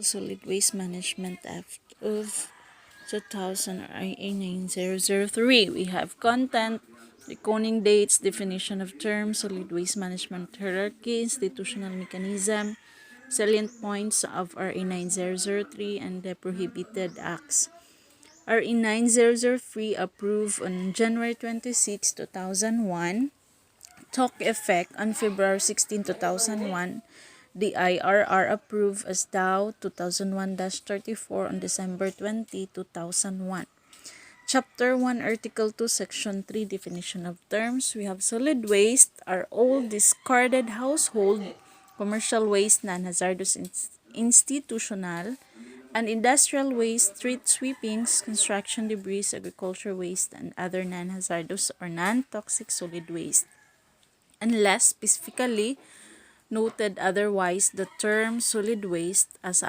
Solid Waste Management Act of 2000 RA 9003. We have content, reckoning dates, definition of terms, solid waste management hierarchy, institutional mechanism, salient points of RA 9003, and the prohibited acts. RA 9003 approved on January 26, 2001, took effect on February 16, 2001. The IRR approved as DAO 2001-34 on December 20, 2001. Chapter 1, Article 2, Section 3, Definition of Terms. We have solid waste are all discarded household, commercial waste, non-hazardous institutional, and industrial waste, street sweepings, construction debris, agriculture waste, and other non-hazardous or non-toxic solid waste. Unless specifically noted otherwise, the term solid waste as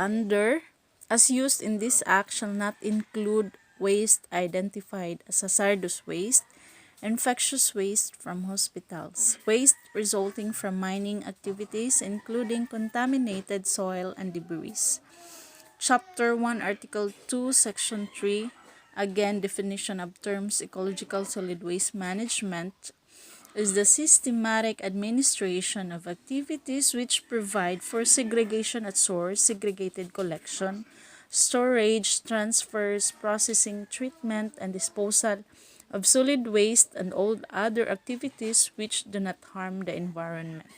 used in this act shall not include waste identified as hazardous waste, infectious waste from hospitals, waste resulting from mining activities including contaminated soil and debris. Chapter 1, Article 2, Section 3, again definition of terms. Ecological solid waste management is the systematic administration of activities which provide for segregation at source, segregated collection, storage, transfers, processing, treatment, and disposal of solid waste and all other activities which do not harm the environment.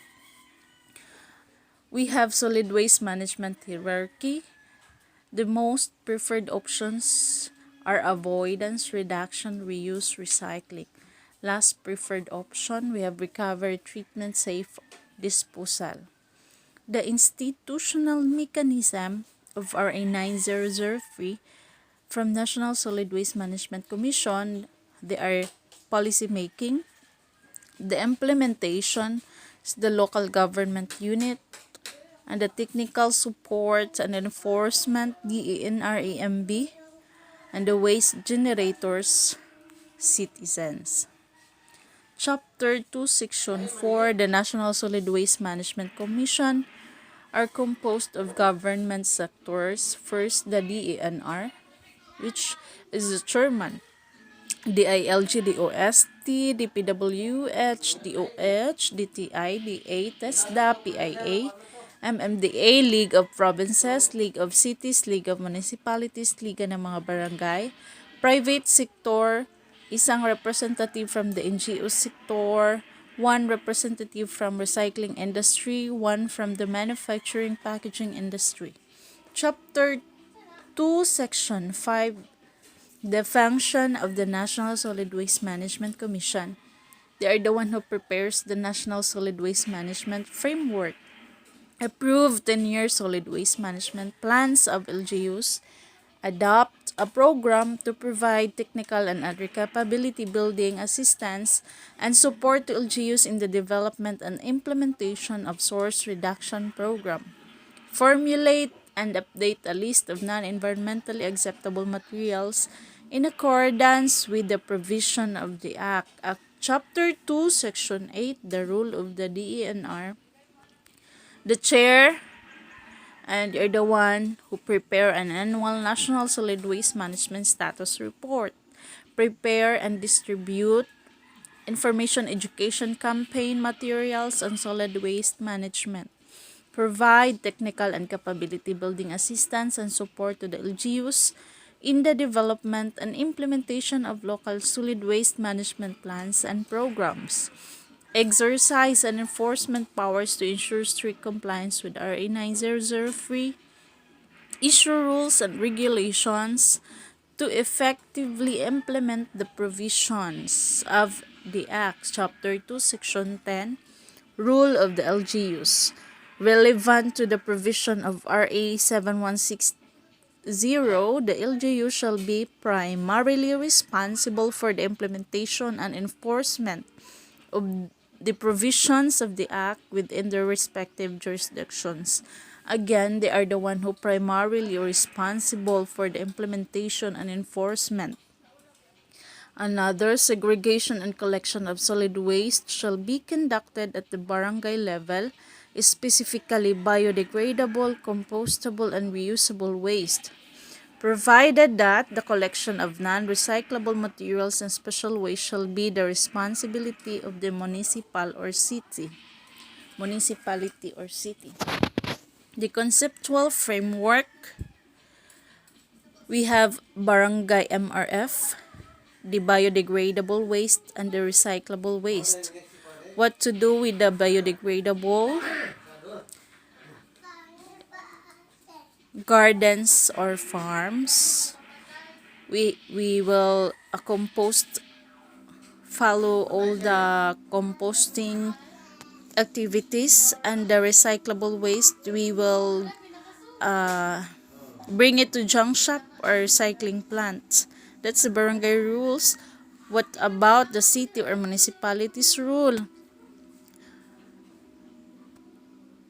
We have solid waste management hierarchy. The most preferred options are avoidance, reduction, reuse, recycling. Last preferred option, we have recovery, treatment, safe disposal. The institutional mechanism of RA 9003 from National Solid Waste Management Commission, they are policy making. The implementation is the local government unit, and the technical support and enforcement, DENRAMB, and the waste generators, citizens. Chapter 2, Section 4, the National Solid Waste Management Commission are composed of government sectors. First, the DENR, which is the chairman, DILG, DOST, DPWH, DOH, DTI, DA, TESDA, PIA, MMDA, League of Provinces, League of Cities, League of Municipalities, Liga ng mga Barangay, private sector, isang representative from the NGO sector, one representative from recycling industry, one from the manufacturing packaging industry. Chapter 2, Section 5, the function of the National Solid Waste Management Commission. They are the one who prepares the National Solid Waste Management Framework, approve 10-year solid waste management plans of LGUs, adopt a program to provide technical and other capability building assistance and support to LGUs in the development and implementation of source reduction program, formulate and update a list of non-environmentally acceptable materials in accordance with the provision of the Act. Chapter 2, Section 8, the role of the DENR. The chair and you're the one who prepare an annual National Solid Waste Management Status Report, prepare and distribute information education campaign materials on solid waste management, provide technical and capability building assistance and support to the LGUs in the development and implementation of local solid waste management plans and programs, exercise and enforcement powers to ensure strict compliance with RA 9003, issue rules and regulations to effectively implement the provisions of the Act. Chapter 2, Section 10, Rule of the LGUs. Relevant to the provision of RA 7160, the LGU shall be primarily responsible for the implementation and enforcement of the provisions of the Act within their respective jurisdictions. Again, they are the one who primarily responsible for the implementation and enforcement. Another, segregation and collection of solid waste shall be conducted at the barangay level, specifically biodegradable, compostable, and reusable waste, provided that the collection of non-recyclable materials and special waste shall be the responsibility of the municipality or city. The conceptual framework, we have barangay MRF, the biodegradable waste, and the recyclable waste. What to do with the biodegradable? Gardens or farms, we will follow all the composting activities, and the recyclable waste we will bring it to junk shop or recycling plants. That's the barangay rules. What about the city or municipalities rule?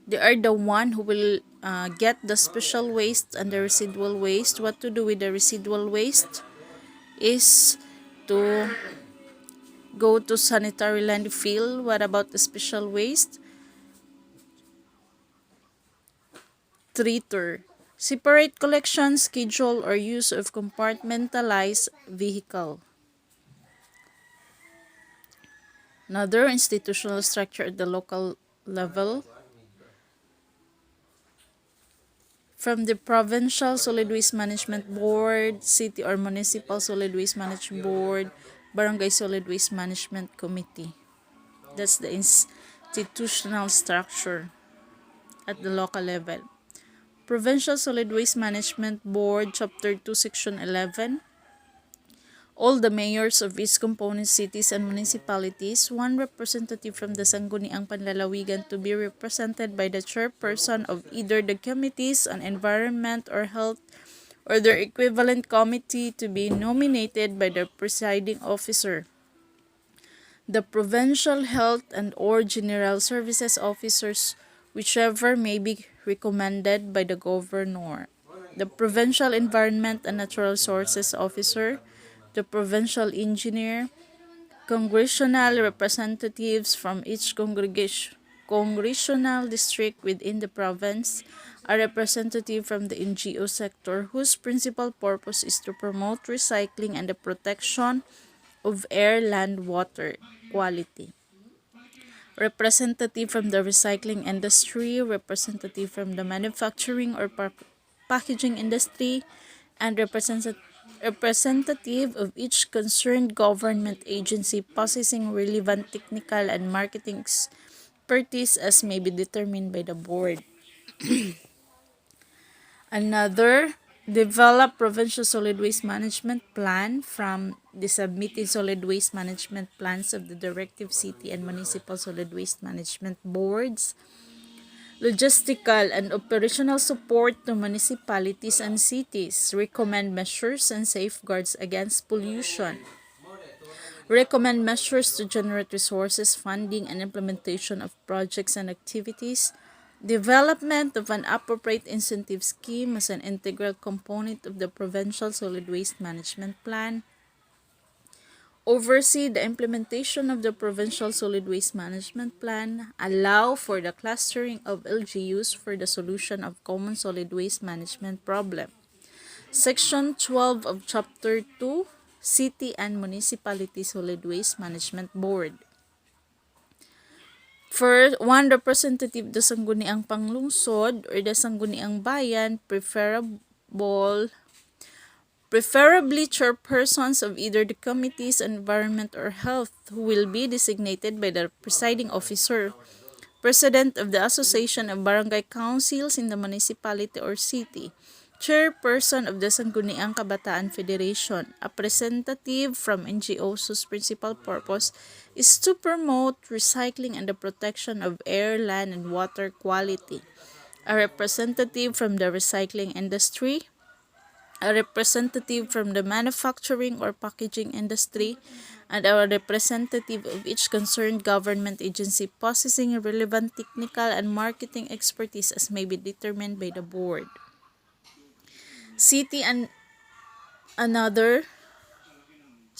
They are the one who will get the special waste and the residual waste. What to do with the residual waste is to go to sanitary landfill. What about the special waste? Treater. Separate collection, schedule, or use of compartmentalized vehicle. Another institutional structure at the local level. From the Provincial Solid Waste Management Board, City or Municipal Solid Waste Management Board, Barangay Solid Waste Management Committee. That's the institutional structure at the local level. Provincial Solid Waste Management Board, Chapter 2, Section 11. All the mayors of its component cities and municipalities, one representative from the Sangguniang Panlalawigan to be represented by the chairperson of either the committees on environment or health or their equivalent committee to be nominated by the presiding officer. The provincial health and or general services officers, whichever may be recommended by the governor. The provincial environment and natural resources officer, the provincial engineer, congressional representatives from each congressional district within the province, a representative from the NGO sector whose principal purpose is to promote recycling and the protection of air, land, water quality. Representative from the recycling industry, representative from the manufacturing or packaging industry, and representative of each concerned government agency possessing relevant technical and marketing expertise as may be determined by the board. Another, develop provincial solid waste management plan from the submitted solid waste management plans of the directive city and municipal solid waste management boards. Logistical and operational support to municipalities and cities. Recommend measures and safeguards against pollution. Recommend measures to generate resources, funding, and implementation of projects and activities. Development of an appropriate incentive scheme as an integral component of the provincial solid waste management plan. Oversee the implementation of the provincial solid waste management plan. Allow for the clustering of LGUs for the solution of common solid waste management problem. Section 12 of Chapter 2, City and Municipality Solid Waste Management Board. For one representative the Sangguniang Panglungsod or the Sangguniang Bayan, preferably chairpersons of either the committees on environment or health, who will be designated by the presiding officer, president of the Association of Barangay Councils in the municipality or city, chairperson of the Sangguniang Kabataan Federation, a representative from NGOs whose principal purpose is to promote recycling and the protection of air, land, and water quality, a representative from the recycling industry, a representative from the manufacturing or packaging industry, and a representative of each concerned government agency possessing relevant technical and marketing expertise as may be determined by the board. City and another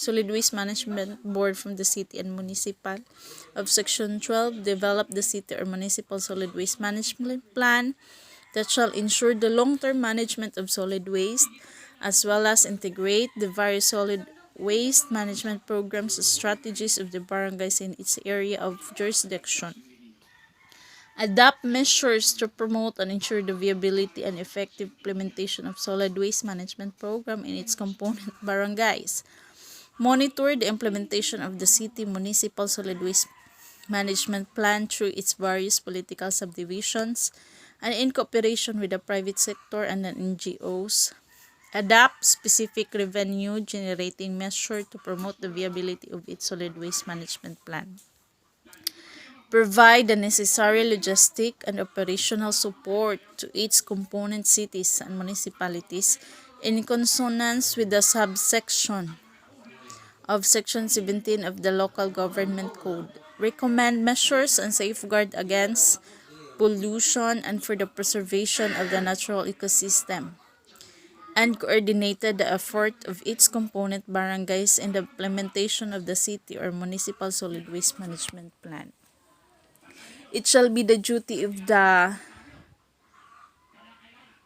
Solid Waste Management Board from the city and municipal. Of Section 12, develop the city or municipal solid waste management plan that shall ensure the long-term management of solid waste, as well as integrate the various solid waste management programs and strategies of the barangays in its area of jurisdiction. Adopt measures to promote and ensure the viability and effective implementation of solid waste management program in its component barangays. Monitor the implementation of the city municipal solid waste management plan through its various political subdivisions and in cooperation with the private sector and the NGOs. Adopt specific revenue generating measures to promote the viability of its solid waste management plan. Provide the necessary logistic and operational support to its component cities and municipalities in consonance with the subsection of Section 17 of the Local Government Code. Recommend measures and safeguard against pollution and for the preservation of the natural ecosystem, and coordinated the effort of its component barangays in the implementation of the city or municipal solid waste management plan. It shall be the duty of the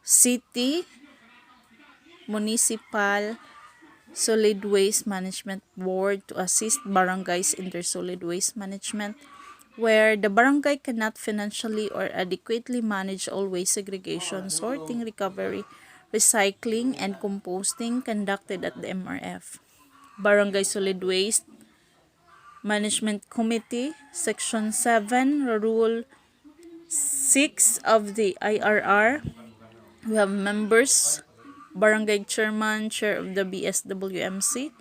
city, municipal, solid waste management board to assist barangays in their solid waste management where the barangay cannot financially or adequately manage all waste segregation, sorting, recovery, recycling, and composting conducted at the MRF. Barangay Solid Waste Management Committee, Section 7, Rule 6 of the IRR. We have members, Barangay Chairman, Chair of the BSWMC,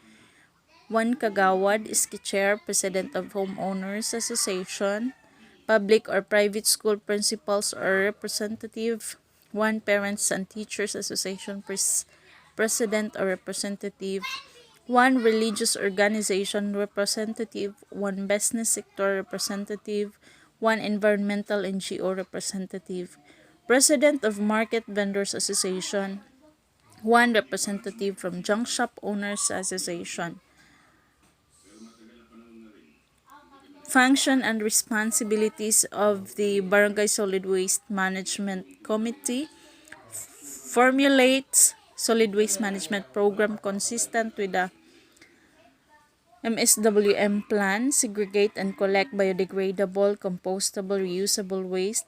one Kagawad is Chair, President of Homeowners Association, public or private school principals or representative, one Parents and Teachers Association President or representative, one religious organization representative, one business sector representative, one environmental NGO representative, President of Market Vendors Association, one representative from Junk Shop Owners Association. Function and responsibilities of the Barangay Solid Waste Management Committee: formulate solid waste management program consistent with the MSWM plan, segregate and collect biodegradable, compostable, reusable waste,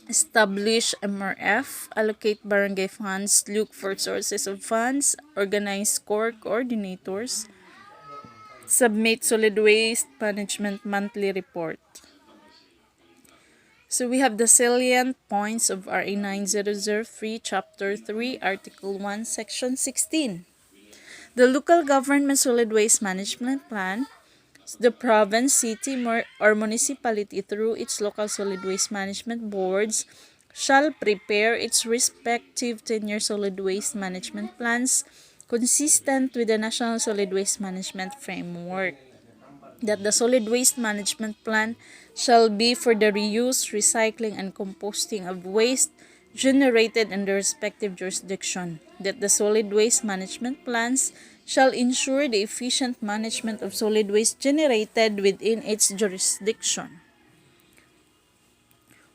establish MRF, allocate barangay funds, look for sources of funds, organize core coordinators, submit solid waste management monthly report. So we have the salient points of RA 9003, Chapter 3, Article 1, Section 16. The Local Government Solid Waste Management Plan, the province, city, or municipality through its local solid waste management boards shall prepare its respective 10-year solid waste management plans consistent with the National Solid Waste Management Framework. That the solid waste management plan shall be for the reuse, recycling, and composting of waste generated in the respective jurisdiction. That the solid waste management plans shall ensure the efficient management of solid waste generated within its jurisdiction.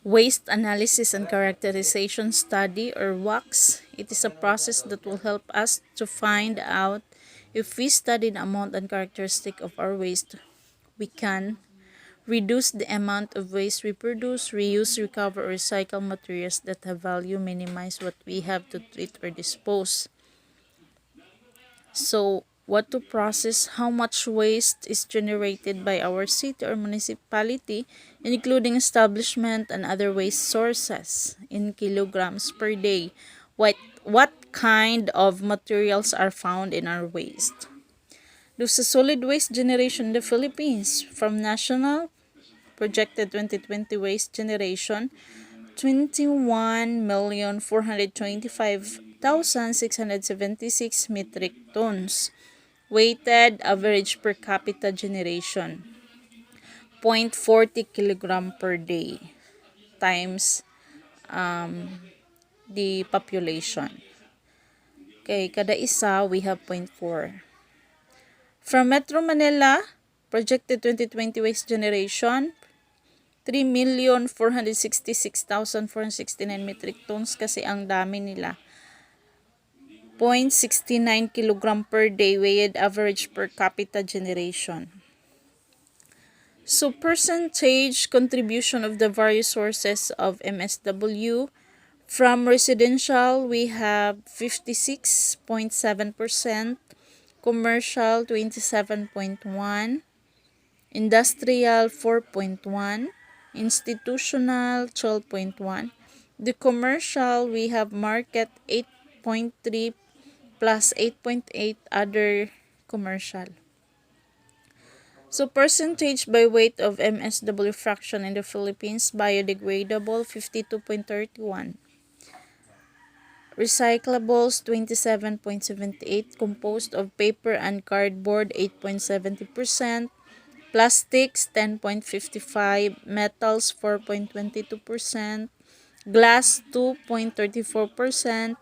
Waste Analysis and Characterization Study, or WACS. It is a process that will help us to find out if we study the amount and characteristic of our waste, we can reduce the amount of waste we produce, reuse, recover, or recycle materials that have value, minimize what we have to treat or dispose. So, what to process, how much waste is generated by our city or municipality, including establishment and other waste sources in kilograms per day. What kind of materials are found in our waste? There's a solid waste generation in the Philippines from national projected 2020 waste generation 21,425,676 metric tons. Weighted average per capita generation 0.40 kilogram per day times the population. Okay, kada isa we have 0.4. From Metro Manila, projected 2020 waste generation, 3,466,469 metric tons kasi ang dami nila. 0.69 kilogram per day weighted average per capita generation. So percentage contribution of the various sources of MSW. From residential, we have 56.7%, commercial 27.1%, industrial 4.1%, institutional 12.1%. The commercial, we have market 8.3 plus 8.8 other commercial. So percentage by weight of MSW fraction in the Philippines, biodegradable 52.31. Recyclables 27.78, composed of paper and cardboard 8.70%, plastics 10.55, metals 4.22%, glass 2.34%,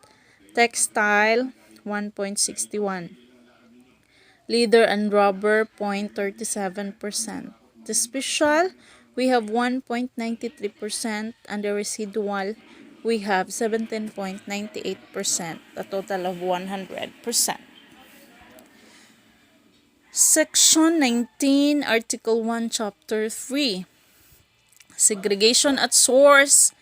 textile 1.61, leather and rubber 0.37%. The special, we have 1.93%, and the residual, we have 17.98%, a total of 100%. Section 19, Article 1, Chapter 3, Segregation at Source.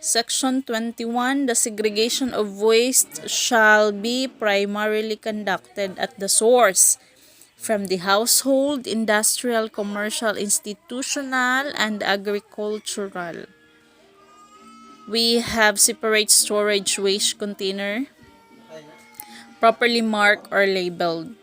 Section 21, the segregation of waste shall be primarily conducted at the source, from the household, industrial, commercial, institutional, and agricultural. We have separate storage waste container, properly marked or labeled.